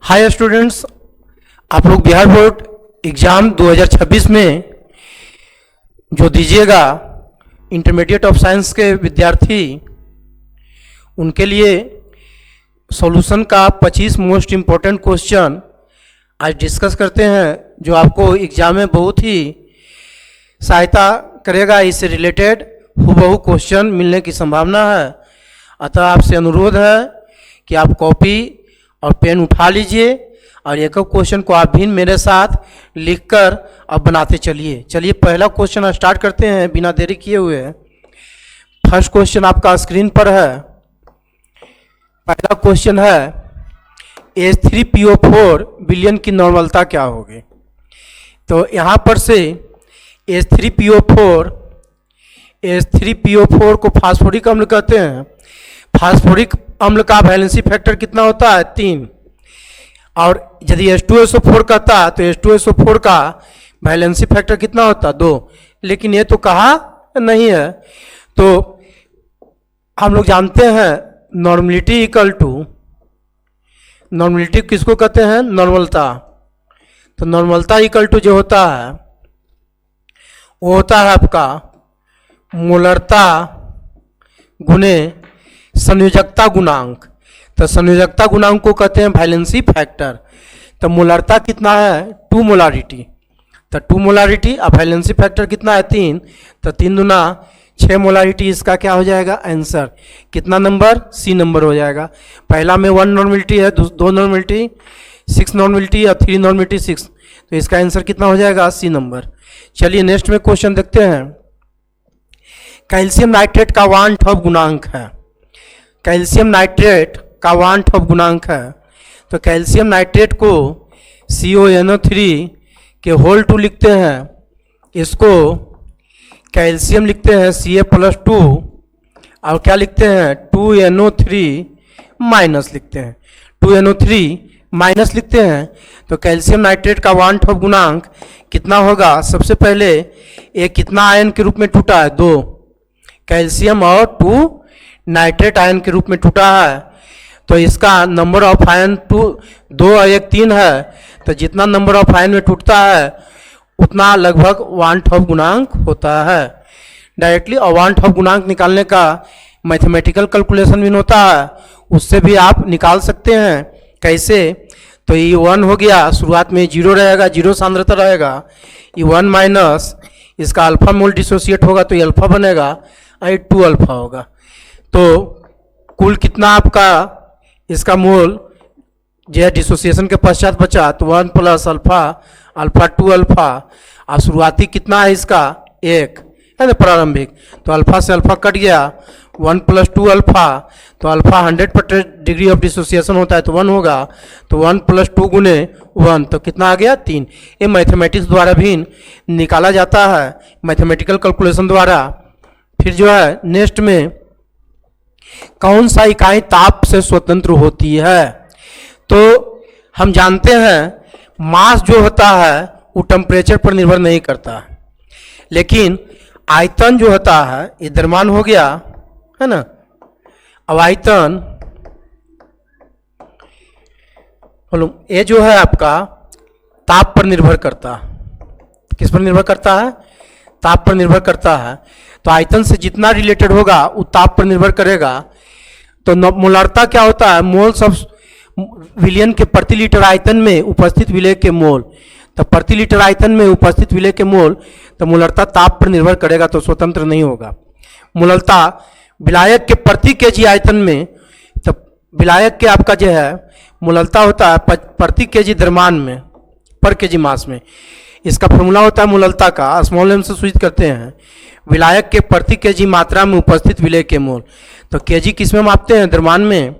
Hi students, आप लोग Bihar board exam 2026 में जो दीजिएगा इंटरमीडिएट ऑफ साइंस के विद्यार्थी, उनके लिए सॉल्यूशन का 25 मोस्ट इम्पोर्टेंट क्वेश्चन आज डिस्कस करते हैं, जो आपको एग्ज़ाम में बहुत ही सहायता करेगा। इससे रिलेटेड हूबहू क्वेश्चन मिलने की संभावना है। अतः आपसे अनुरोध है कि आप कॉपी और पेन उठा लीजिए और एक क्वेश्चन को आप भी मेरे साथ लिखकर अब बनाते चलिए। चलिए पहला क्वेश्चन स्टार्ट करते हैं बिना देरी किए हुए। फर्स्ट क्वेश्चन आपका स्क्रीन पर है। पहला क्वेश्चन है H3PO4 विलयन की नॉर्मलता क्या होगी। तो यहाँ पर से H3PO4 को फास्फोरिक अम्ल कहते हैं। फास्फोरिक अम्ल का वैलेंसी फैक्टर कितना होता है? 3। और यदि H2SO4 कहता है तो H2SO4 का वैलेंसी फैक्टर कितना होता है? 2। लेकिन ये तो कहा नहीं है। तो हम लोग जानते हैं नॉर्मलिटी इक्वल टू, नॉर्मलिटी किसको कहते हैं? नॉर्मलता। तो नॉर्मलता इक्वल टू जो होता है वो होता है आपका मोलरता गुने संयोजकता गुणांक। तो संयोजकता गुणांक को कहते हैं वैलेंसी फैक्टर। तो मोलरता कितना है? 2 मोलारिटी। तो 2 मोलारिटी और वैलेंसी फैक्टर कितना है? 3। तो 3 दूना 6 मोलारिटी। इसका क्या हो जाएगा आंसर? कितना नंबर? सी नंबर हो जाएगा। पहला में 1 नॉर्मलिटी है, 2 नॉर्मलिटी, 6 नॉर्मलिटी और 3 नॉर्मलिटी 6। तो इसका आंसर कितना हो जाएगा? C number. चलिए नेक्स्ट में क्वेश्चन देखते हैं। कैल्शियम नाइट्रेट का वान ठॉप गुणांक है। कैल्शियम नाइट्रेट का वान ठॉप गुणांक है। तो कैल्शियम नाइट्रेट को CONO3 के होल 2 लिखते हैं। इसको कैल्शियम लिखते हैं Ca+2 और क्या लिखते हैं? 2NO3 माइनस लिखते हैं। 2NO3 माइनस लिखते हैं। तो कैल्शियम नाइट्रेट का वान ठॉप गुणांक कितना होगा? सबसे पहले ये कितना आयन के रूप में टूटा है? 2 कैल्शियम और 2 नाइट्रेट आयन के रूप में टूटा है। तो इसका नंबर ऑफ आयन 2 और 1 3 है। तो जितना नंबर ऑफ आयन में टूटता है उतना लगभग वान ठॉप गुणांक होता है। डायरेक्टली और वान ठॉप गुणांक निकालने का मैथमेटिकल कैलकुलेशन भी होता है, उससे भी आप निकाल सकते हैं। कैसे? तो ये 1 हो गया, शुरुआत में 0 रहेगा, 0 सांद्रता रहेगा। ये 1 माइनस इसका अल्फा मोल डिसोसिएट होगा तो ये अल्फा बनेगा और 2 अल्फा होगा। तो कुल कितना आपका इसका मोल जो है डिसोसिएशन के पश्चात बचा? तो 1 प्लस अल्फा, अल्फा 2 अल्फा और शुरुआती कितना है इसका? 1 है ना, प्रारंभिक। तो अल्फा से अल्फा कट गया, 1 प्लस 2 अल्फा। तो अल्फा 100% डिग्री ऑफ डिसोसिएशन होता है तो 1 होगा। तो 1 प्लस 2 गुने 1 तो कितना आ गया? 3। ये मैथमेटिक्स द्वारा भी निकाला जाता है, मैथमेटिकल कैलकुलेशन द्वारा। फिर जो है नेक्स्ट में कौन सा इकाई ताप से स्वतंत्र होती है। तो हम जानते हैं मास जो होता है वो टेम्परेचर पर निर्भर नहीं करता, लेकिन आयतन जो होता है ये द्रव्यमान हो गया, है ना। अब आयतन ये जो है आपका ताप पर निर्भर करता है। किस पर निर्भर करता है? ताप पर निर्भर करता है। तो आयतन से जितना रिलेटेड होगा वो ताप पर निर्भर करेगा। तो मोलरता क्या होता है? मोल्स ऑफ विलयन के प्रति लीटर आयतन में उपस्थित विलय के मोल। तो प्रति लीटर आयतन में उपस्थित विलय के मोल, तो मोलरता ताप पर निर्भर करेगा, तो स्वतंत्र नहीं होगा। मोलरता विलायक के प्रति केजी आयतन में, तो विलायक के आपका जो है मोलरता होता है प्रति केजी द्रव्यमान में, पर केजी मास में। इसका फॉर्मूला होता है मोलरता का, स्मॉल m से सूचित करते हैं विलायक के प्रति केजी मात्रा में उपस्थित विलय के मोल। तो केजी किस में मापते हैं? द्रव्यमान में।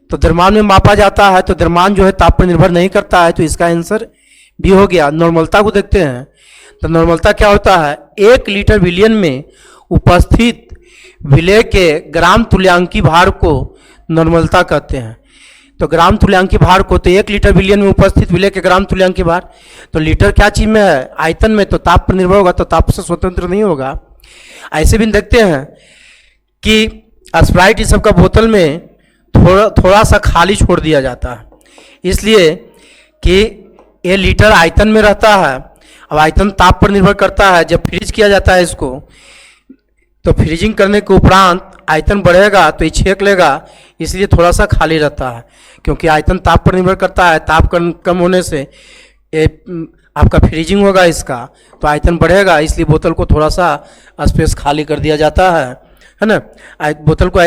तो द्रव्यमान में मापा जाता है, तो द्रव्यमान जो है ताप पर निर्भर नहीं करता है। तो इसका आंसर भी हो गया। नॉर्मलता को देखते हैं। तो नॉर्मलता क्या होता है? 1 लीटर विलयन में उपस्थित विलय के ग्राम तुल्यांकी भार को नॉर्मलता कहते हैं। तो ग्राम तुल्यांकी भार को, तो 1 लीटर विलयन में उपस्थित विलय के ग्राम तुल्यांकी भार, तो लीटर क्या चीज में है? आयतन में। तो ताप पर निर्भर होगा, तो ताप से स्वतंत्र नहीं होगा। ऐसे भी देखते हैं कि स्प्राइट इस सब का बोतल में थोड़ा सा खाली छोड़ दिया जाता है। इसलिए कि ये लीटर आयतन में रहता है। अब आयतन ताप पर निर्भर करता है। जब फ्रीज किया जाता है इसको, तो फ्रीजिंग करने के उपरांत आयतन बढ़ेगा तो ये छेक लेगा, इसलिए थोड़ा सा खाली रहता है। क्योंकि आयतन ताप पर निर्भर करता है, ताप कम होने से ये आपका फ्रीजिंग होगा इसका, तो आयतन बढ़ेगा, इसलिए बोतल को थोड़ा सा स्पेस खाली कर दिया जाता है ना। बोतल को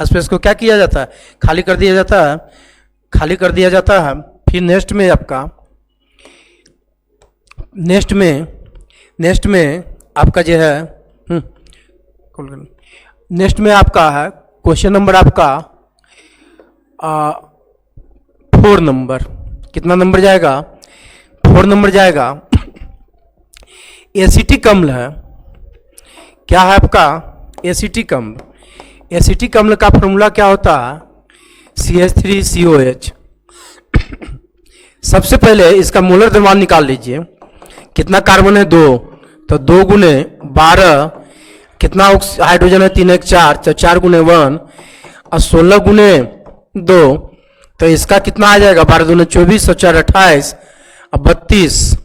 स्पेस को क्या किया जाता है, खाली कर दिया जाता है, खाली कर दिया जाता है। फिर नेक्स्ट में आपका जो है नेक्स्ट में आपका है क्वेश्चन नंबर आपका 4 नंबर। कितना नंबर जाएगा, 4 नंबर जाएगा। एसिटिक अम्ल है, क्या है आपका एसिटिक अम्ल। एसिटिक अम्ल का फॉर्मूला क्या होता है, CH3COH। सबसे पहले इसका मोलर द्रव्यमान निकाल लीजिए। कितना कार्बन है 2, तो 2 गुने 12, कितना हाइड्रोजन है 3 1 4, तो 4 गुने 1 और 16 गुने 2, तो इसका कितना आ जाएगा 12 दूने 24 और 4 28 और 32,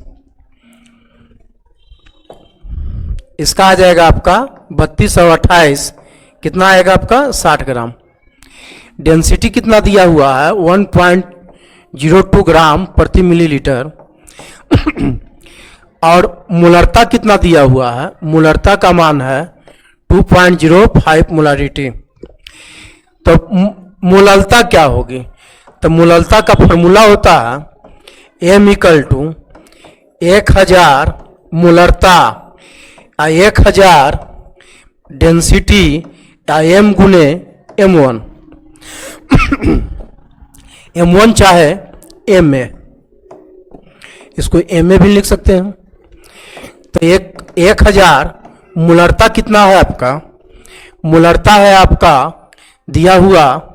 इसका आ जाएगा आपका 32 और 28 कितना आएगा आपका 60 ग्राम। डेंसिटी कितना दिया हुआ है 1.02 ग्राम प्रति मिलीलीटर। और मोलरता कितना दिया हुआ है, मोलरता का मान है 2.05 मोलारिटी। तो मोलरता क्या होगी, तो मोलरता का फॉर्मूला होता है M = 1000 मोलरता 1000 डेंसिटी M गुने M1 M1 चाहे MA, इसको MA भी लिख सकते हैं। तो 1000 मोलरता कितना है आपका, मोलरता है आपका दिया हुआ,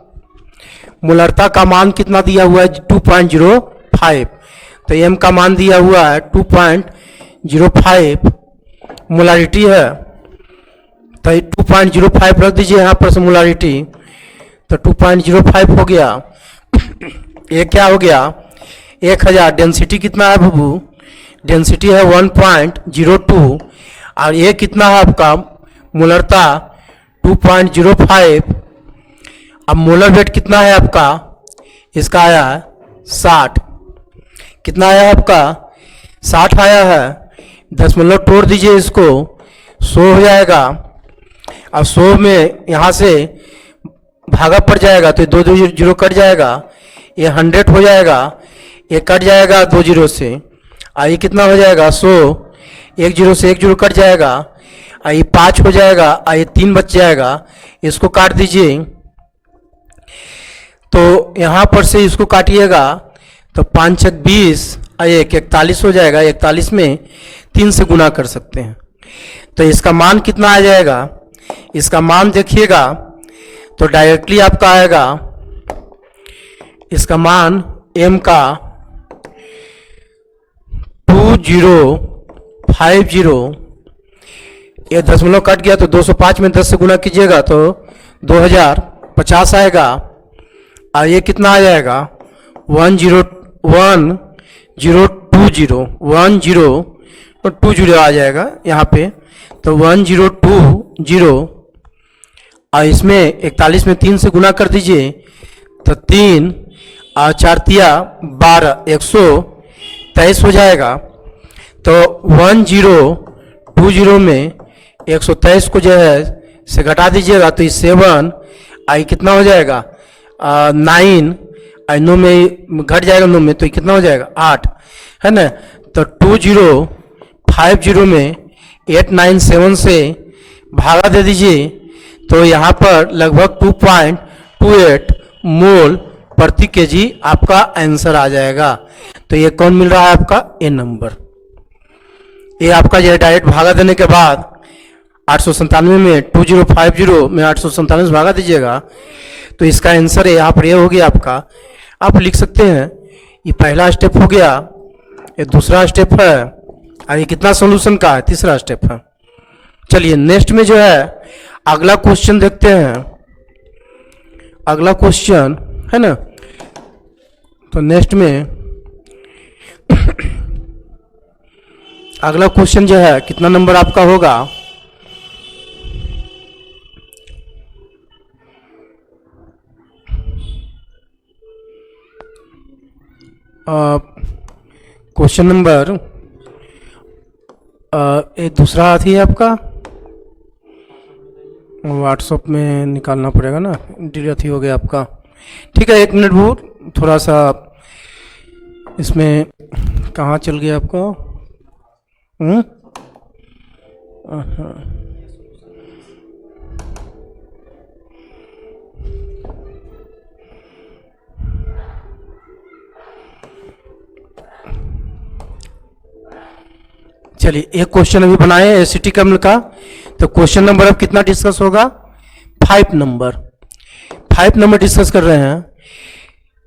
मोलरता का मान कितना दिया हुआ है 2.05, तो M का मान दिया हुआ है 2.05 मोलारिटी है, तो 2.05 रख दीजिए यहाँ पर से मोलारिटी, तो 2.05 हो गया। ये क्या हो गया 1000, डेंसिटी कितना है बाबू, डेंसिटी है 1.02 और ये कितना है आपका मोलरता 2.05। अब मोलर वेट कितना है आपका, इसका आया है 60। कितना आया है आपका 60 आया है, 10 तोड़ दीजिए इसको, 100 हो जाएगा। अब 100 में यहाँ से भागा पड़ जाएगा तो 2 जीरो कट जाएगा, ये 100 हो जाएगा, ये कट जाएगा 2 जीरो से, ये कितना हो जाएगा 100, 1 जीरो से 1 जीरो कट जाएगा, ये 5 हो जाएगा, ये 3 बच जाएगा, इसको काट दीजिए। तो यहाँ पर से इसको काटिएगा तो 5 × 20 और 1 41 हो जाएगा, 41 में 3 से गुना कर सकते हैं। तो इसका मान कितना आ जाएगा, इसका मान देखिएगा तो डायरेक्टली आपका आएगा, इसका मान M का 2050, ये 10 कट गया तो 205 में 10 से गुना कीजिएगा तो 2050 आएगा, और ये कितना आ जाएगा 1020 आ जाएगा यहाँ पे, तो 1020 और इसमें 41 में 3 से गुना कर दीजिए तो 3 और 4 तिया 12, 123 हो जाएगा। तो 1020 में 123 को जो है से घटा दीजिएगा तो 7 आई कितना हो जाएगा 9, 9 में घट जाएगा 9 में, तो कितना हो जाएगा 8 है ना। तो 2050 में 897 से भागा दे दीजिए तो यहाँ पर लगभग 2.28 मोल प्रति केजी आपका आंसर आ जाएगा। तो ये कौन मिल रहा है आपका ए नंबर। ये आपका जो है डायरेक्ट भागा देने के बाद 897 में 2050 में 897 से भागा दीजिएगा तो इसका आंसर है यहाँ पर ये हो गया आपका। आप लिख सकते हैं ये पहला स्टेप हो गया, ये दूसरा स्टेप है, और ये कितना सॉल्यूशन का है, तीसरा स्टेप है। चलिए नेक्स्ट में जो है अगला क्वेश्चन देखते हैं। अगला क्वेश्चन है ना तो नेक्स्ट में अगला क्वेश्चन जो है कितना नंबर आपका होगा, क्वेश्चन नंबर एक दूसरा हाथी है आपका, व्हाट्सएप में निकालना पड़ेगा ना, डिलीट हो गया आपका। ठीक है, 1 मिनट वो थोड़ा सा इसमें कहाँ चल गया आपका। चलिए एक क्वेश्चन अभी बनाए एसिटिक अम्ल का, तो क्वेश्चन नंबर अब कितना डिस्कस होगा, 5 नंबर डिस्कस कर रहे हैं।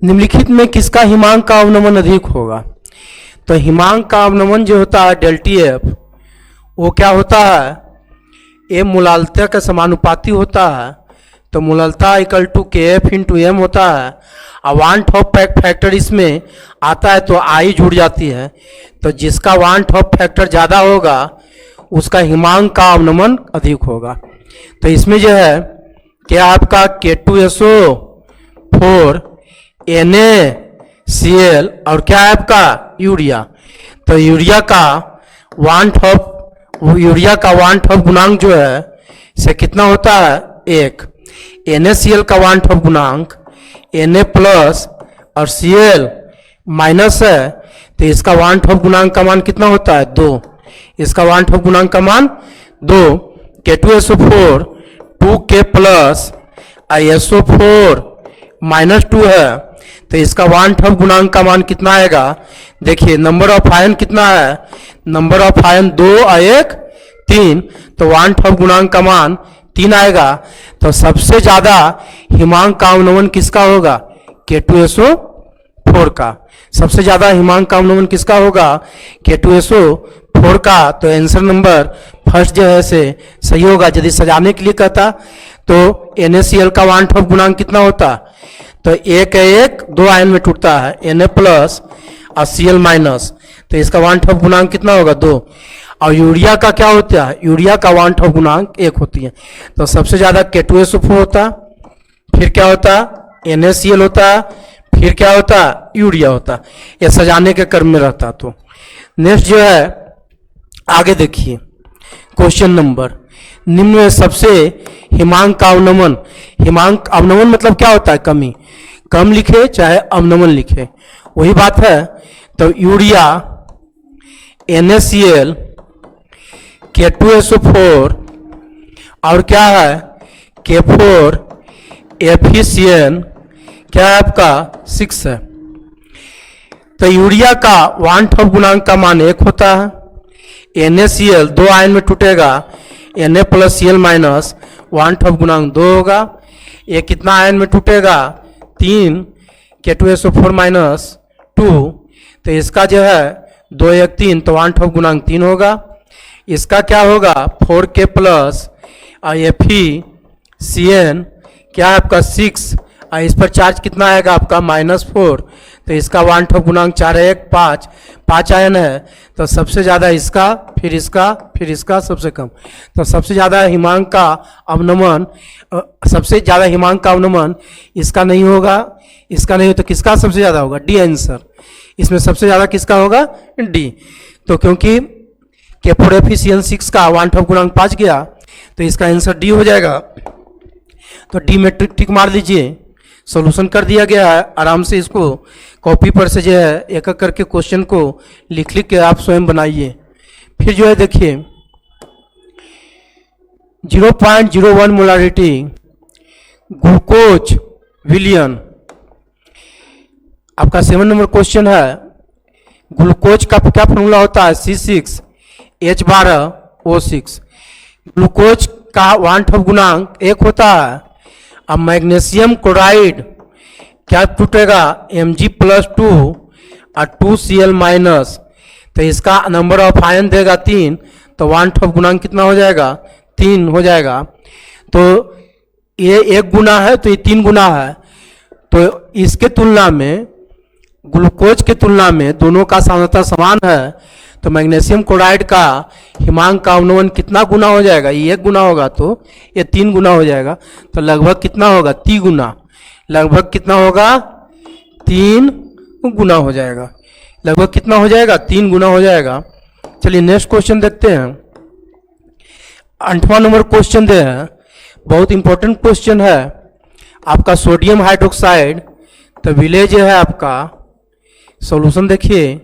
निम्नलिखित में किसका हिमांक का अवनमन अधिक होगा। तो हिमांक का अवनमन जो होता है डेल्टी एफ, वो क्या होता है, ए मूलालता का समानुपाती होता है। तो मूलालता इक्वल टू के एफ इंटू एम होता है, और वांट ऑफ फैक्टर इसमें आता है तो आई जुड़ जाती है। तो जिसका वांट ऑफ फैक्टर ज़्यादा होगा उसका हिमांक का अवनमन अधिक होगा। तो इसमें जो है क्या आपका K2SO4 NaCl और क्या है आपका यूरिया। तो यूरिया का वांट ऑफ गुणांक जो है से कितना होता है 1। NaCl का वांट ऑफ गुणांक Na प्लस और Cl माइनस है, तो इसका वांट ऑफ गुणांक का मान कितना होता है 2। इसका वांट ऑफ गुणांक का मान 2। K2SO4 2K plus SO4 minus 2 है, तो इसका वांट ऑफ गुणांक का मान कितना आएगा। देखिए नंबर ऑफ आयन कितना है, नंबर ऑफ आयन 2 और 1 3, तो वांट ऑफ गुणांक का मान 3 आएगा। तो सबसे ज्यादा हिमांक का अवनमन किसका होगा, K2SO4 का। सबसे ज्यादा हिमांक का अवनमन किसका होगा, K2SO4 का। तो आंसर नंबर फर्स्ट जो है से सही होगा। यदि सजाने के लिए कहता तो NaCl का वांट ऑफ गुणांक कितना होता, तो 1 2 आयन में टूटता है, Na प्लस और Cl माइनस, तो इसका वांट ऑफ गुणांक कितना होगा 2। और यूरिया का क्या होता है, यूरिया का वांट ऑफ गुणांक 1 होती है। तो सबसे ज्यादा K2SO4 होता, फिर क्या होता NaCl होता, फिर क्या होता यूरिया होता। ये सजाने के क्रम में रहता। तो नेक्स्ट जो है आगे देखिए क्वेश्चन नंबर, निम्न में सबसे हिमांक का अवनमन, हिमांक अवनमन मतलब क्या होता है, कमी, कम लिखे चाहे अवनमन लिखे वही बात है। तो यूरिया NaCl K2SO4 और क्या है K4 FeCN क्या है आपका 6 है। तो यूरिया का वांट ऑफ गुणांक का मान 1 होता है, NaCl 2 आयन में टूटेगा, Na plus Cl minus, want of गुणांक 2 होगा। ये कितना आयन में टूटेगा 3, K2SO4 माइनस 2, तो इसका जो है 2 1 3, तो वांट ऑफ गुणांक 3 होगा। इसका क्या होगा 4K प्लस FeCN क्या है आपका 6, और इस पर चार्ज कितना आएगा आपका -4, तो इसका वांट ऑफ गुणांक 4 1 5, 5 आयन है। तो सबसे ज़्यादा इसका, फिर इसका, फिर इसका, सबसे कम। तो सबसे ज़्यादा हिमांक का अवनमन, सबसे ज़्यादा हिमांक का अवनमन इसका नहीं होगा, इसका नहीं हो तो किसका सबसे ज़्यादा होगा, डी आंसर। इसमें सबसे ज़्यादा किसका होगा, डी। तो क्योंकि K4 FeCN 6 का वांट ऑफ गुणांक 5 गया, तो इसका आंसर डी हो जाएगा। तो डी में टिक मार दीजिए, सॉल्यूशन कर दिया गया है। आराम से इसको कॉपी पर से जो है एक एक करके क्वेश्चन को लिख के आप स्वयं बनाइए। फिर जो है देखिए 0.01 मोलारिटी ग्लूकोज विलियन, आपका 7 नंबर क्वेश्चन है। ग्लूकोज का क्या फॉर्मूला होता है, C6H12O6। ग्लूकोज का वांट ऑफ गुणांक 1 होता है। अब मैग्नीशियम क्लोराइड क्या टूटेगा, Mg+2 और 2Cl माइनस, तो इसका नंबर ऑफ आयन देगा 3, तो वांट ऑफ गुणांक कितना हो जाएगा 3 हो जाएगा। तो ये 1 गुना है तो ये 3 गुना है, तो इसके तुलना में ग्लूकोज की तुलना में दोनों का सांद्रता समान है, तो मैग्नीशियम क्लोराइड का हिमांक का अवनमन कितना गुना हो जाएगा? ये 1 गुना होगा तो ये 3 गुना हो जाएगा, तो लगभग कितना होगा? 3 गुना। लगभग कितना होगा? 3 गुना हो जाएगा। लगभग कितना हो जाएगा? 3 गुना हो जाएगा। चलिए नेक्स्ट क्वेश्चन देखते हैं। 8वां नंबर क्वेश्चन दे है, बहुत इंपॉर्टेंट क्वेश्चन है आपका। सोडियम हाइड्रोक्साइड, तो विलेय जो है आपका सॉल्यूशन देखिए,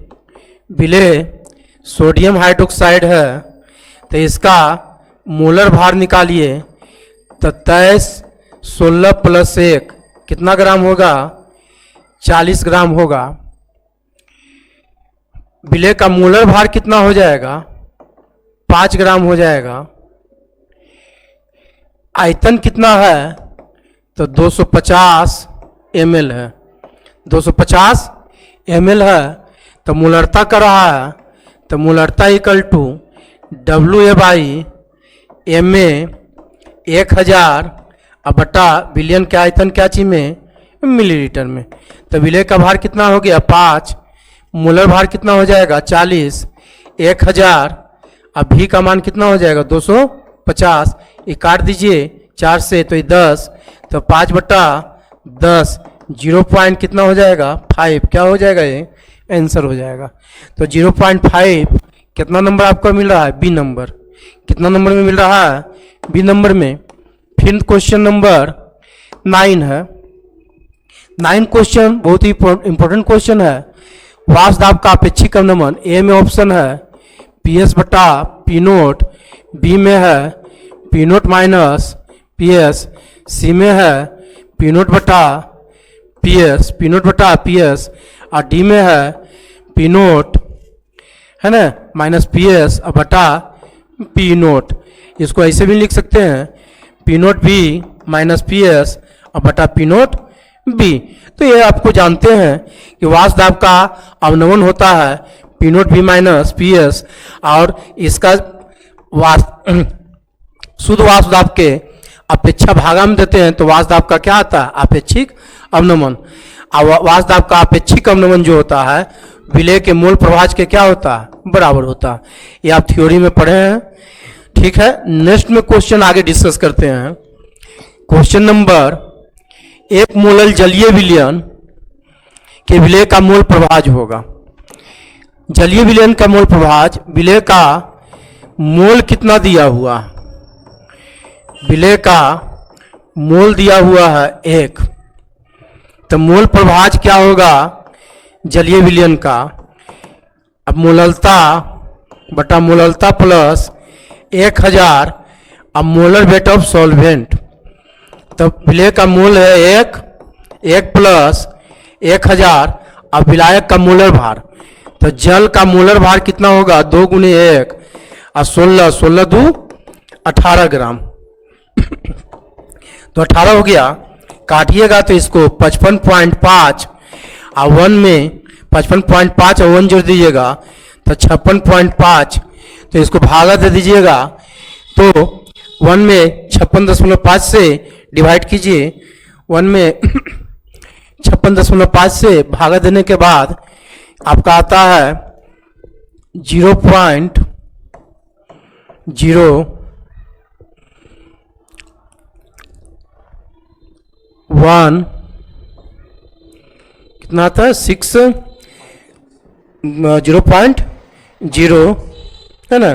विलेय सोडियम हाइड्रोक्साइड है, तो इसका मोलर भार निकालिए, तो 23 16 + 1 कितना ग्राम होगा? 40 ग्राम होगा। विलेय का मोलर भार कितना हो जाएगा? 5 ग्राम हो जाएगा। आयतन कितना है? तो 250 ml है। 250 ml है, तो मोलरता कर रहा है, तो मोलरता इक्वल टू WA/MA 1000 अब बटा बिलियन के आयतन क्या चीज में? मिलीलीटर में। तो विलेय का भार कितना हो गया? 5। मोलर भार कितना हो जाएगा? 40। 1000 अब भी का मान कितना हो जाएगा? 250। ये काट दीजिए 4 से, तो ये 10, तो 5/10 0 पॉइंट कितना हो जाएगा? 5। क्या हो जाएगा? ये आंसर हो जाएगा। तो 0.5 कितना नंबर आपको मिल रहा है? B number. कितना नंबर में मिल रहा है? बी नंबर में। फिर क्वेश्चन नंबर 9 है। 9 क्वेश्चन बहुत ही इंपॉर्टेंट क्वेश्चन है। वाष्प दाब का अपेक्षिक अवनमन, ए में ऑप्शन है PS/P0, बी में है P0 - PS, सी में है P0/PS, P0/PS, और डी में है P0 है ना -PS/P0। इसको ऐसे भी लिख सकते हैं P0B - PS P0B। तो ये आपको जानते हैं कि वाष्प दाब का अवनमन होता है P0B - PS, और इसका शुद्ध वाष्प दाब के अपेक्षा भागा में देते हैं, तो वाष्प दाब का क्या आता है? अपेक्षिक अवनमन। वाष्प दाब का अपेक्षिक अवनमन जो होता है विलेय के मोल प्रभाज के क्या होता है? बराबर होता है। ये आप थ्योरी में पढ़े हैं, ठीक है। नेक्स्ट में क्वेश्चन आगे डिस्कस करते हैं। क्वेश्चन नंबर 1 मोलल जलीय विलयन के विलेय का मोल प्रभाज होगा। जलीय विलयन का मोल प्रभाज, विलेय का मोल कितना दिया हुआ? विलेय का मोल दिया हुआ है 1, तो मोल प्रभाज क्या होगा जलीय विलयन का? अब मोललता बटा मोललता प्लस 1000, अब मोलर वेट ऑफ सॉल्वेंट, तो विलेय का मोल है 1 + 1000, अब विलायक का मोलर भार, तो जल का मोलर भार कितना होगा? 2 × 1 और 16, 16 × 2 18 ग्राम। तो 18 हो गया। काटिएगा तो इसको 55.5 और 1 में 55.5 और 1 जोड़ दीजिएगा तो 56.5, तो इसको भागा दे दीजिएगा, तो 1 में 56.5 से डिवाइड कीजिए। 1 में 56.5 से भागा देने के बाद आपका आता है 0.0 1 कितना आता है 6 0.0 है ना।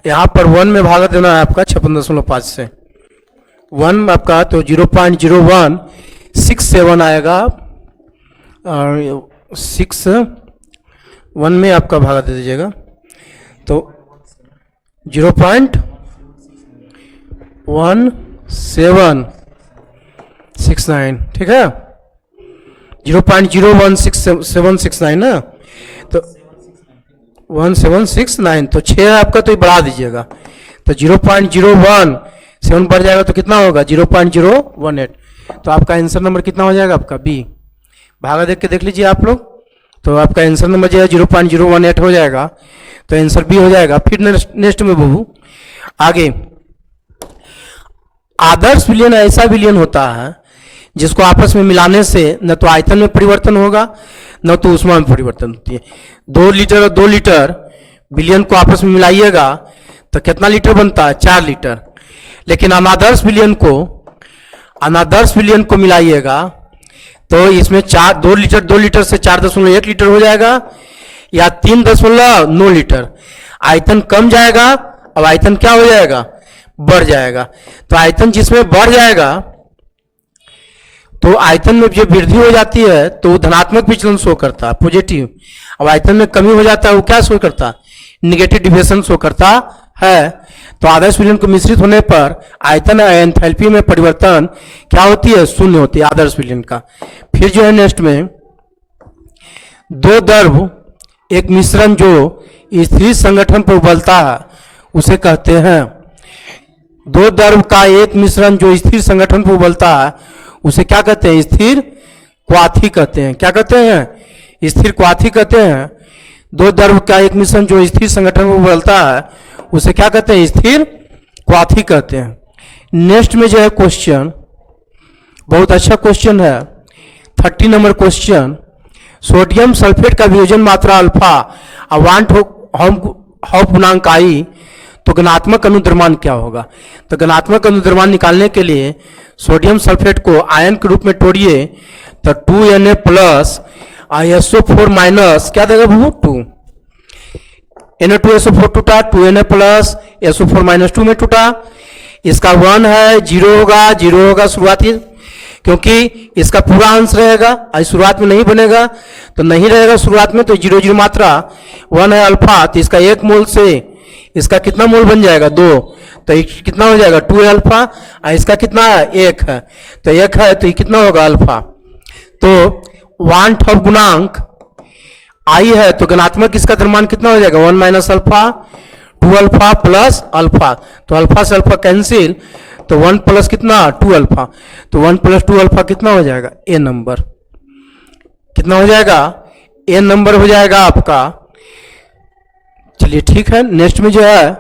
यहाँ पर 1 में भागा देना है आपका 56.5 से 1 आपका, तो 0.0167 आएगा, और 6 1 में आपका भागा दे दीजिएगा तो 0.1769, ठीक है, 0.016769 ना, तो 1769, तो 6 आपका, तो ये बढ़ा दीजिएगा, तो 0.017 बढ़ जाएगा तो कितना होगा 0.018, तो आपका आंसर नंबर कितना हो जाएगा आपका बी। भागा देख के देख लीजिए आप लोग, तो आपका आंसर नंबर जो है 0.018 हो जाएगा, तो आंसर बी हो जाएगा। फिर नेक्स्ट में बाबू आगे आदर्श विलयन ऐसा विलयन होता है जिसको आपस में मिलाने से न तो आयतन में परिवर्तन होगा न तो ऊष्मा में परिवर्तन होती है। 2 लीटर और 2 लीटर विलयन को आपस में मिलाइएगा तो कितना लीटर बनता है? 4 लीटर। लेकिन अनादर्श विलयन को मिलाइएगा तो इसमें 2 लीटर से 4.1 लीटर हो जाएगा या 3.9 लीटर। आयतन कम जाएगा, अब आयतन क्या हो जाएगा? बढ़ जाएगा। तो आयतन जिसमें बढ़ जाएगा तो आयतन में जो वृद्धि हो जाती है तो वो धनात्मक विचलन शो करता है, पॉजिटिव। अब आयतन में कमी हो जाता है वो क्या शो करता है? निगेटिव डिविएशन शो करता है। तो आदर्श विलयन को मिश्रित होने पर आयतन एंथैल्पी में परिवर्तन क्या होती है? शून्य होती है आदर्श विलयन का। फिर जो है नेक्स्ट में 2 द्रव एक मिश्रण जो स्थिर संगठन पर उबलता है उसे कहते हैं। 2 द्रव का एक मिश्रण जो स्थिर संगठन पर उबलता है उसे क्या कहते हैं? स्थिर क्वाथी कहते हैं। क्या कहते हैं? स्थिर क्वाथी कहते हैं। 2 द्रव का एक मिश्रण जो स्थिर संगठन पर उबलता है उसे क्या कहते हैं? स्थिर क्वाथी कहते हैं। नेक्स्ट में जो है क्वेश्चन, बहुत अच्छा क्वेश्चन है, 30 नंबर क्वेश्चन। सोडियम सल्फेट का वियोजन मात्रा अल्फा अवांट हॉफ गुणांक आई तो घनात्मक अनुद्रव्यमान क्या होगा? तो घनात्मक अनुद्रव्यमान निकालने के लिए सोडियम सल्फेट को आयन के रूप में तोड़िए तो 2Na प्लस SO4 माइनस क्या देगा बाबू? 2 Na2SO4 टूटा, 2Na प्लस SO4 माइनस 2 में टूटा। इसका 1 है, 0 होगा शुरुआती, क्योंकि इसका पूरा अंश रहेगा, आज शुरुआत में नहीं बनेगा तो नहीं रहेगा शुरुआत में, तो 0 0 मात्रा 1 है अल्फा, तो इसका 1 मोल से इसका कितना मोल बन जाएगा? 2, तो कितना हो जाएगा? 2 है अल्फा। और इसका कितना है? 1 है, तो 1 है तो ये कितना होगा? अल्फा। तो वांट ऑफ गुणांक आई है तो घनात्मक इसका द्रव्यमान कितना हो जाएगा? 1 minus alpha, 2 alpha plus alpha, तो अल्फा से अल्फा कैंसिल, तो 1 प्लस कितना? 2 अल्फा, तो 1 प्लस 2 अल्फा कितना हो जाएगा? ए नंबर। कितना हो जाएगा? ए नंबर हो जाएगा आपका। चलिए ठीक है, नेक्स्ट में जो है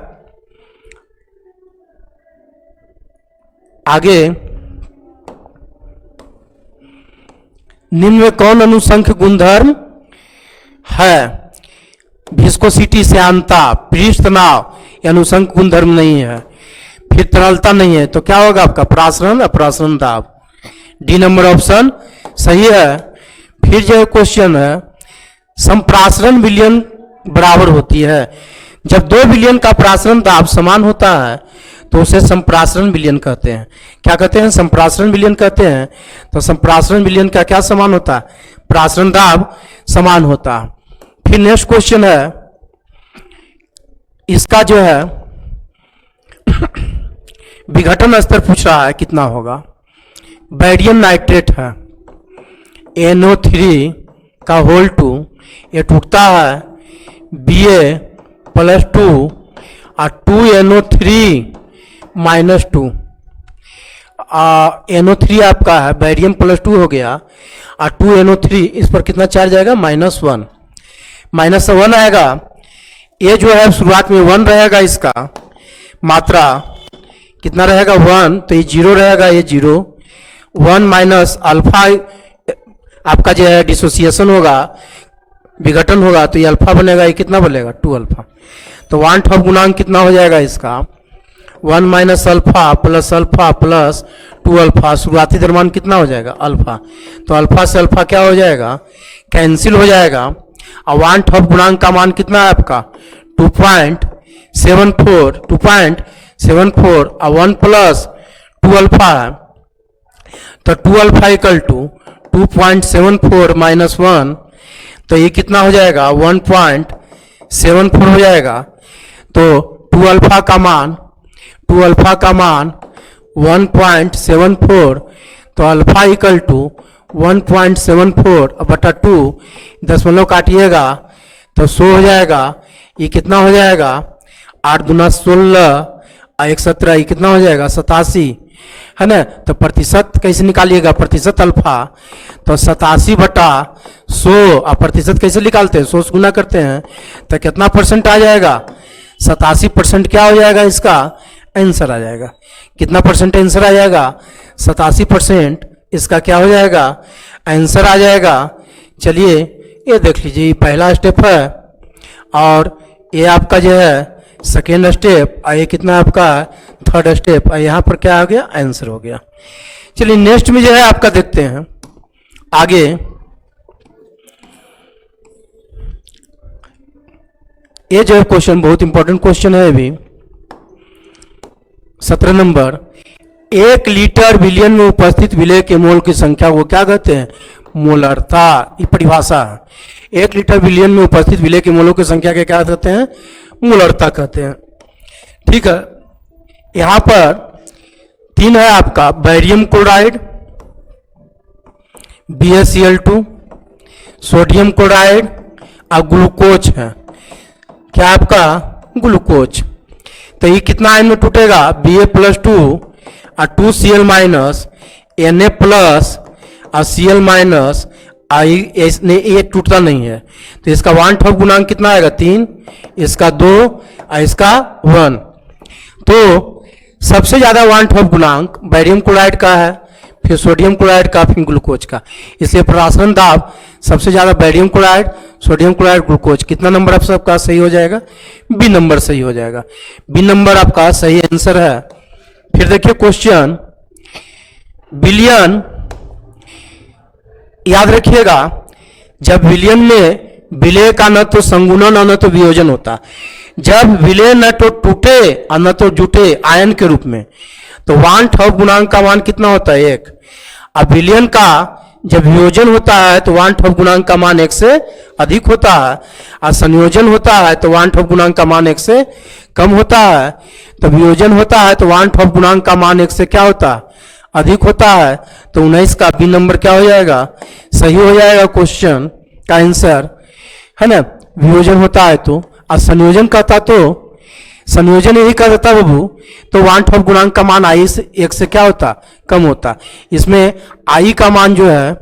आगे, निम्न में कौन अनुसंख्य गुणधर्म है? विस्कोसिटी श्यानता, पृष्ठ तनाव, ये अनुसंख्य गुणधर्म नहीं है। फिर तरलता नहीं है तो क्या होगा आपका? प्रासरण अपरासरण दाब। डी नंबर ऑप्शन सही है। फिर जो क्वेश्चन है, संप्रासरण विलयन बराबर होती है। जब 2 विलयन का प्रासरण दाब समान होता है तो उसे संप्रासरण विलयन कहते हैं। क्या कहते हैं? संप्रासरण विलयन कहते हैं। तो संप्रासरण विलयन का क्या समान होता है? प्रासरण दाब समान होता है। फिर नेक्स्ट क्वेश्चन है, इसका जो है विघटन स्तर पूछ रहा है कितना होगा। बेरियम नाइट्रेट है, NO3 का होल 2, ये टूटता है Ba+2 और 2NO3 माइनस 2। NO3 आपका है, बेरियम +2 हो गया और 2NO3, इस पर कितना चार्ज आएगा? -1, -1 आएगा। ये जो है शुरुआत में 1 रहेगा, इसका मात्रा कितना रहेगा? 1, तो ये 0 रहेगा, ये 0, 1 माइनस अल्फा आपका जो है डिसोसिएशन होगा, विघटन होगा, तो ये अल्फा बनेगा, ये कितना बनेगा? 2 अल्फा। तो वांट ऑफ गुणांक कितना हो जाएगा इसका? 1 माइनस अल्फा प्लस 2 अल्फा, शुरुआती द्रव्यमान कितना हो जाएगा? अल्फा। तो अल्फा से अल्फा क्या हो जाएगा? कैंसिल हो जाएगा। और वांट ऑफ गुणांक का मान कितना है आपका? 2.74 और 1 प्लस 2 अल्फा है, तो 2 अल्फा इक्वल टू 2.74 माइनस 1, तो ये कितना हो जाएगा? 1.74 हो जाएगा। तो 2 अल्फा का मान 1.74, तो अल्फा इक्वल टू 1.74 बटा 2, दशमलव काटिएगा तो 100 हो जाएगा। ये कितना हो जाएगा? 8 दूना 16 और 1 17, ये कितना हो जाएगा? 87, है ना। तो प्रतिशत कैसे निकालिएगा? प्रतिशत अल्फा, तो 87 बटा 100, और प्रतिशत कैसे निकालते हैं? 100 से गुना करते हैं, तो कितना % आ जाएगा? 87% क्या हो जाएगा इसका? आंसर आ जाएगा। कितना परसेंट आंसर आ जाएगा? 87% इसका क्या हो जाएगा? आंसर आ जाएगा। चलिए ये देख लीजिए, ये पहला स्टेप है और ये आपका जो है सेकेंड स्टेप, और ये कितना आपका थर्ड स्टेप, और यहाँ पर क्या हो गया? आंसर हो गया। चलिए नेक्स्ट में जो है आपका देखते हैं आगे। ये जो है क्वेश्चन बहुत इंपॉर्टेंट क्वेश्चन है अभी 17 नंबर। 1 लीटर विलयन में उपस्थित विलय के मोल की संख्या को क्या कहते हैं? मोलरता। ये परिभाषा है। 1 लीटर विलयन में उपस्थित विलय के मोलों की संख्या के क्या कहते हैं? मोलरता कहते हैं। ठीक है, यहां पर 3 है आपका barium chloride, BaCl2, sodium chloride और ग्लूकोज है। क्या आपका? ग्लूकोज। तो ये कितना आयन में टूटेगा? Ba+2 और 2Cl माइनस, Na+ और Cl- इसने ये टूटता नहीं है, तो इसका वन ठोक गुणांक कितना आएगा? 3, इसका 2 और इसका 1। तो सबसे ज्यादा वन ठोक गुणांक बैरियम क्लोराइड का है, फिर सोडियम क्लोराइड का, फिर ग्लूकोज का। इसलिए प्रसारण दाब सबसे ज्यादा barium chloride, sodium chloride, glucose. कितना नंबर आप सबका सही हो जाएगा? बी नंबर सही हो जाएगा। बी नंबर आपका सही आंसर है। फिर देखिए क्वेश्चन विलयन, याद रखिएगा जब विलयन में विलय का न तो संगुणन और न तो वियोजन होता, जब विलय न तो टूटे और न तो जुटे आयन के रूप में, तो वन ठोक गुणांक का मान कितना होता है? 1। अब विलयन का जब वियोजन होता है तो वन ठोक गुणांक का मान 1 से अधिक होता है, और संयोजन होता है तो वन ठोक गुणांक का मान 1 से कम होता है। तो वियोजन होता है तो वन ठोक गुणांक का मान 1 से क्या होता है? अधिक होता है। तो 19 का बी नंबर क्या हो जाएगा? सही हो जाएगा क्वेश्चन का आंसर, है ना। वियोजन होता है तो, और संयोजन कहता तो संयोजन यही कर देता बाबू, तो वन ठोक गुणांक का मान आई से 1 से क्या होता? कम होता। इसमें आई का मान जो है,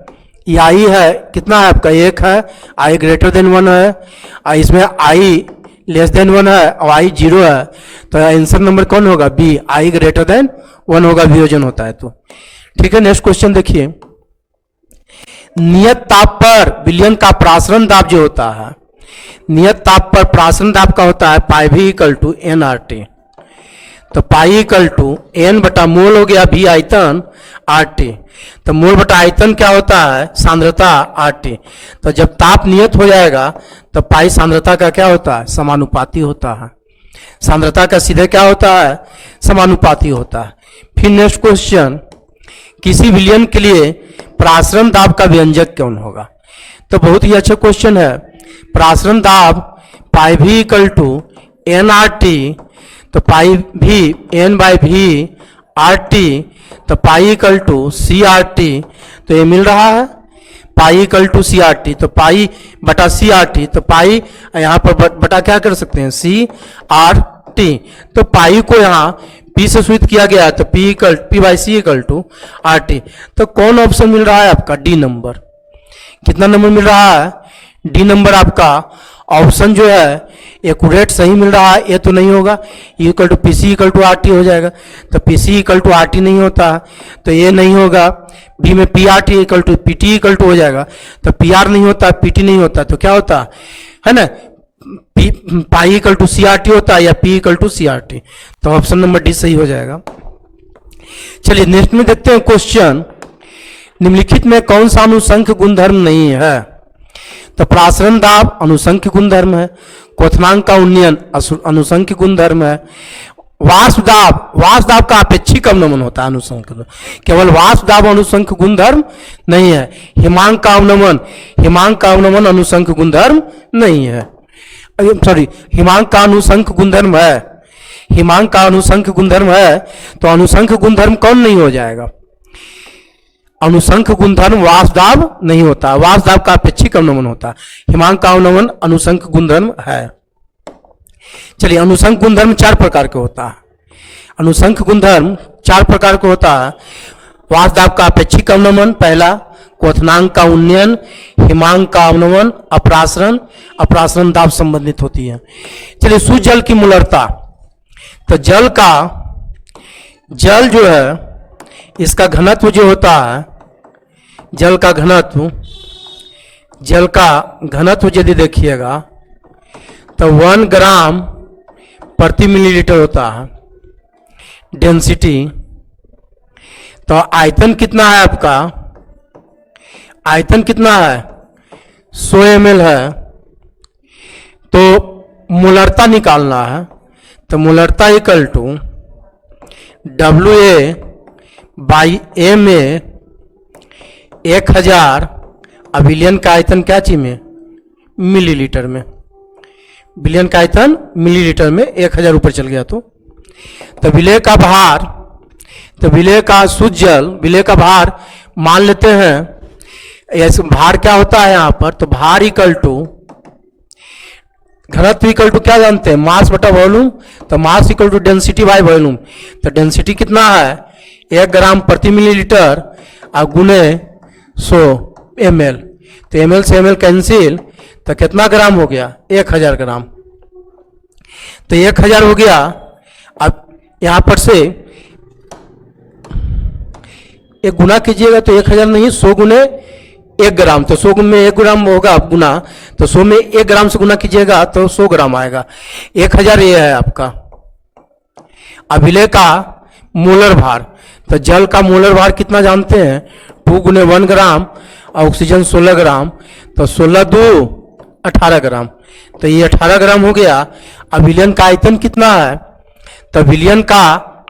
ये आई है कितना है आपका? 1 है, आई ग्रेटर देन 1 है, और इसमें आई लेस देन 1 है और आई 0 है। तो आंसर नंबर कौन होगा? बी, आई ग्रेटर देन 1 होगा, वियोजन होता है तो। ठीक है, नेक्स्ट क्वेश्चन देखिए। नियत ताप पर विलयन का प्रासरण दाब जो होता है, नियत ताप पर प्रासरण दाब का होता है πV = nRT। तो पाई n बटा मोल हो गया भी आयतन RT। तो मोल बटा आयतन क्या होता है? सांद्रता RT। तो जब ताप नियत हो जाएगा तो पाई सांद्रता का क्या होता है? समानुपाती होता है। सांद्रता का सीधे क्या होता है? समानुपाती होता है। फिर नेक्स्ट क्वेश्चन, किसी विलयन के लिए प्रासरण दाब का व्यंजक कौन होगा? तो बहुत ही अच्छा क्वेश्चन है। प्रासरण दाब πV = nRT, तो पाई भी n/v RT, तो पाई = CRT। तो ये मिल रहा है पाई = CRT, तो पाई बटा CRT, तो पाई यहाँ पर बटा क्या कर सकते हैं? CRT। तो पाई को यहाँ P से सूचित किया गया है, तो P/C = RT। तो कौन ऑप्शन मिल रहा है आपका? D number. कितना नंबर मिल रहा है? डी नंबर आपका ऑप्शन जो है एक्यूरेट सही मिल रहा है। ये तो नहीं होगा, PC = RT हो जाएगा, तो PC = RT नहीं होता, तो ये नहीं होगा। बी में PRT = PT = हो जाएगा, तो PR नहीं होता, PT नहीं होता, तो क्या होता है ना? पाई = CRT होता है या P = CRT। तो ऑप्शन नंबर डी सही हो जाएगा। चलिए नेक्स्ट में देखते हैं क्वेश्चन, निम्नलिखित में कौन सा अनुसंख्य गुणधर्म नहीं है? तो प्रासरण दाब अनुसंख्य गुणधर्म है, क्वथनांक का उन्नयन अनुसंख्य गुणधर्म है, वाष्प दाब का अपेक्षिक अवनमन होता है अनुसंख्य, केवल वाष्प दाब अनुसंख्य गुणधर्म नहीं है। हिमांक का अवनमन अनुसंख्य गुणधर्म नहीं है। सॉरी, हिमांक का अनुसंख्य गुणधर्म है, हिमांक का अनुसंख्य गुणधर्म है, तो अनुसंख्य गुणधर्म कौन नहीं हो जाएगा? अनुसंख्य गुणधर्म वाष्प दाब नहीं होता, वाष्प दाब का अपेक्षिक अवनमन होता है। हिमांक का अवनमन अनुसंख्य गुणधर्म है। चलिए, अनुसंख्य गुणधर्म 4 प्रकार के होता है। अनुसंख्य गुणधर्म 4 प्रकार के होता है। वाष्प दाब का अपेक्षिक अवनमन पहला, क्वथनांक का उन्नयन, हिमांक का अवनमन, अपरासरण दाब संबंधित होती है। चलिए, शुद्ध जल की मोलरता, तो जल का जल जो है इसका घनत्व जो होता है, जल का घनत्व यदि देखिएगा तो 1 ग्राम प्रति मिलीलीटर होता है डेंसिटी। तो आयतन कितना है आपका, आयतन कितना है 100 ml है। तो मोलरता निकालना है, तो मोलरता इक्वल टू WA/MA 1000। अब विलयन का आयतन क्या चीज में, मिलीलीटर में, विलयन का आयतन मिलीलीटर में 1000 ऊपर चल गया। तो विलय का भार, तो विलय का शुद्ध जल, विलय का भार मान लेते हैं, ऐसे भार क्या होता है यहाँ पर, तो भार इक्वल टू घनत्व इक्वल टू क्या जानते हैं, मास बटा वॉल्यूम। तो mass equal to density by volume. तो डेंसिटी कितना है 1 ग्राम प्रति मिलीलीटर और गुने 100 ml। तो ml से ml कैंसिल, तो कितना ग्राम हो गया 1000 ग्राम। तो 1000 हो गया। अब यहां पर से एक गुना कीजिएगा तो 1000 नहीं, 100 गुने 1 ग्राम। तो 100 में 1 ग्राम होगा गुना, तो 100 में 1 ग्राम से गुना कीजिएगा तो 100 ग्राम आएगा। 1000 ये है आपका। अब विलय का मोलर भार, तो जल का मोलर भार कितना जानते हैं, 2 गुने 1 ग्राम, ऑक्सीजन 16 ग्राम, तो 16 2 18 ग्राम। तो ये 18 ग्राम हो गया। अब विलयन का आयतन कितना है, तो विलयन का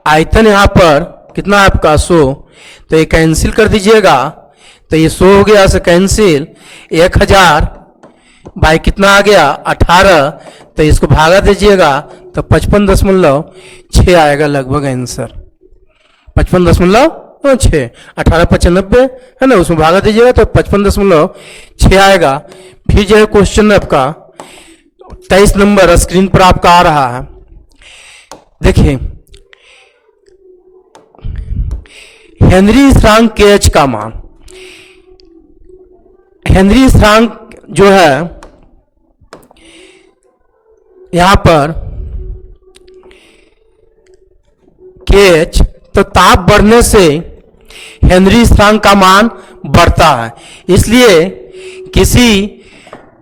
आयतन यहाँ पर कितना है आपका 100। तो ये कैंसिल कर दीजिएगा, तो ये 100 हो गया से कैंसिल, 1000 बाई कितना आ गया 18। तो इसको भागा दीजिएगा तो 55.6 आएगा लगभग आंसर, 55.6। 1895 है ना, उसमें भागा दीजिएगा तो 55.6 आएगा। फिर जो है क्वेश्चन आपका 23 नंबर स्क्रीन पर आपका आ रहा है। देखिए हेनरी स्थिरांक KH का मान, हेनरी स्थिरांक जो है यहां पर KH, तो ताप बढ़ने से हेनरी स्थिरांक का मान बढ़ता है। इसलिए किसी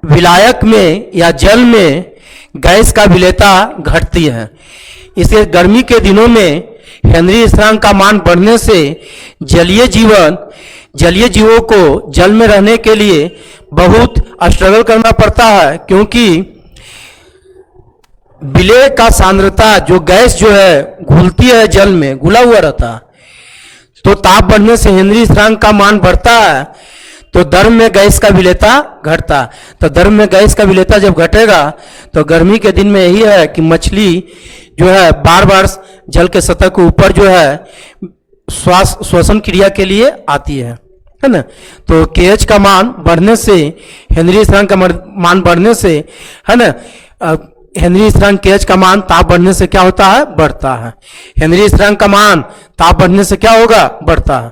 विलायक में या जल में गैस का विलेयता घटती है। इसलिए गर्मी के दिनों में हेनरी स्थिरांक का मान बढ़ने से जलीय जीवों को जल में रहने के लिए बहुत स्ट्रगल करना पड़ता है, क्योंकि विलेय का सांद्रता जो गैस जो है घुलती है, जल में घुला हुआ रहता है। तो ताप बढ़ने से हेनरी स्थिरांक का मान बढ़ता है, तो द्रव में गैस का विलेयता घटता। तो द्रव में गैस का विलेयता जब घटेगा तो गर्मी के दिन में यही है कि मछली जो है बार बार जल के सतह के ऊपर जो है श्वसन क्रिया के लिए आती है ना। तो KH का मान बढ़ने से, हेनरी स्थिरांक का मान बढ़ने से है ना, हेनरी स्थिरांक KH का मान ताप बढ़ने से क्या होता है, बढ़ता है। हेनरी स्थिरांक का मान ताप बढ़ने से क्या होगा, बढ़ता है।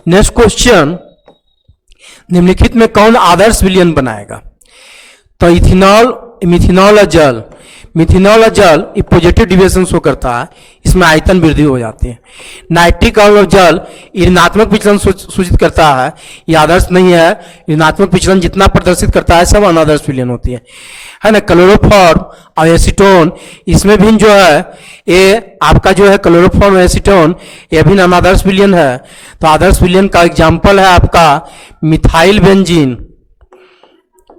नेक्स्ट क्वेश्चन, निम्नलिखित में कौन आदर्श विलयन बनाएगा। तो इथेनॉल, मिथेनॉल और जल, मिथेनॉल और जल ये पॉजिटिव डिविएशन शो करता है, इसमें आयतन वृद्धि हो जाती है। नाइट्रिक और जल ऋणात्मक विचलन सूचित करता है, ये आदर्श नहीं है। ऋणात्मक विचलन जितना प्रदर्शित करता है सब अनादर्श विलयन होती है ना। क्लोरोफॉर्म और एसीटोन, इसमें भी जो है ये आपका जो है क्लोरोफॉर्म और एसीटोन ये भी अनादर्श विलयन है। तो आदर्श विलयन का एग्जाम्पल है आपका मिथाइल बेंजीन,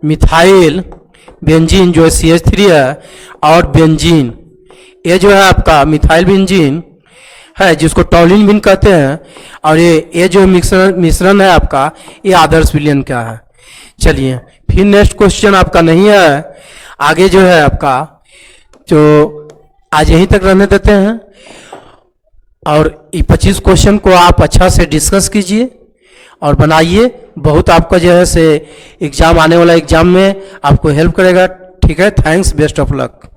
मिथाइल बेंजीन जो CH3 है, और बेंजीन ये जो है आपका मिथाइल बेंजीन है जिसको टॉलिन भी कहते हैं, और ये जो मिश्रण है आपका ये आदर्श विलयन का है। चलिए फिर नेक्स्ट क्वेश्चन आपका नहीं है, आगे जो है आपका जो आज यहीं तक रहने देते हैं, और ये 25 क्वेश्चन को आप अच्छा से डिस्कस कीजिए और बनाइए। बहुत आपका जो है से एग्जाम, आने वाला एग्जाम में आपको हेल्प करेगा। ठीक है, थैंक्स, बेस्ट ऑफ लक।